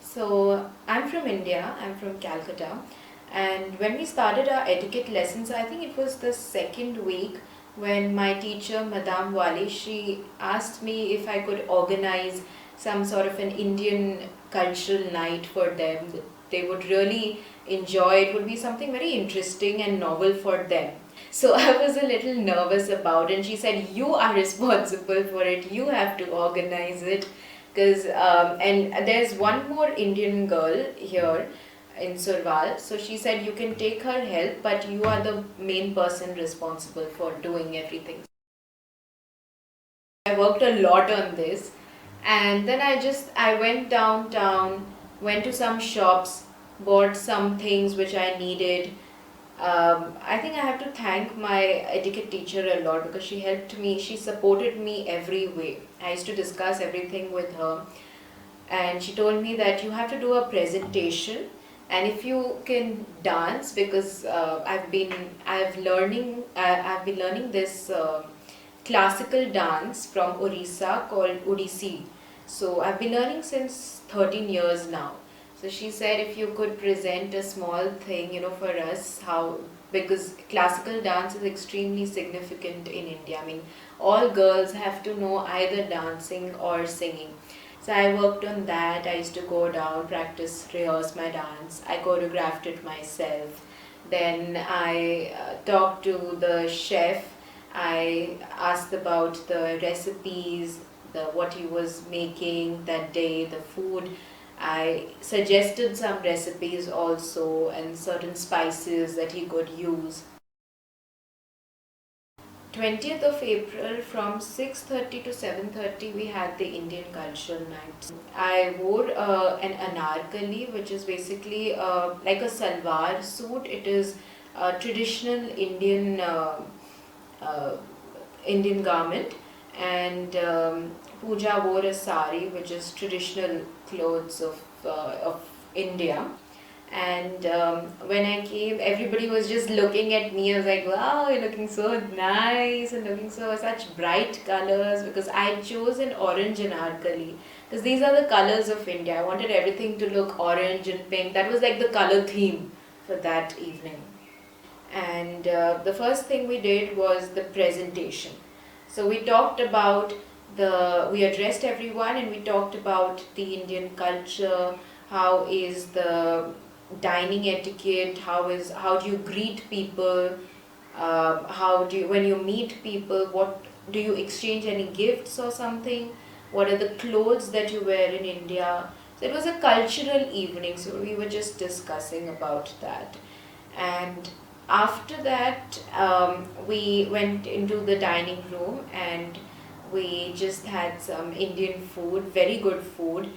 So I'm from India, I'm from Calcutta, and when we started our etiquette lessons, I think it was the second week when my teacher, Madame Wali, she asked me if I could organize some sort of an Indian cultural night for them that they would really enjoy. It would be something very interesting and novel for them. So I was a little nervous about it, and she said, "You are responsible for it, you have to organize it." Because and there's one more Indian girl here in Surval, so she said you can take her help, but you are the main person responsible for doing everything. I worked a lot on this, and then I went downtown, went to some shops, bought some things which I needed. I think I have to thank my etiquette teacher a lot because she helped me. She supported me every way. I used to discuss everything with her, and she told me that you have to do a presentation, and if you can dance, because I've been learning this classical dance from Orissa called Odissi. So I've been learning since 13 years now. So she said if you could present a small thing, for us, how, because classical dance is extremely significant in India. I mean, all girls have to know either dancing or singing. So I worked on that. I used to go down, practice, rehearse my dance. I choreographed it myself. Then I talked to the chef. I asked about the recipes, the what he was making that day, the food. I suggested some recipes also and certain spices that he could use. 20th of April from 6:30 to 7:30 we had the Indian cultural night. I wore an anarkali, which is basically like a salwar suit. It is a traditional uh, Indian garment, and Pooja wore a sari, which is traditional clothes of India. And when I came, everybody was just looking at me. I was like, "Wow, you're looking so nice and looking such bright colors." Because I chose an orange anarkali, because these are the colors of India. I wanted everything to look orange and pink. That was like the color theme for that evening. And the first thing we did was the presentation. So we talked about we addressed everyone and we talked about the Indian culture, how is the dining etiquette, how do you greet people, how do you, when you meet people, what do you exchange any gifts or something, what are the clothes that you wear in India. So it was a cultural evening, so we were just discussing about that. And after that, we went into the dining room and we just had some Indian food, very good food.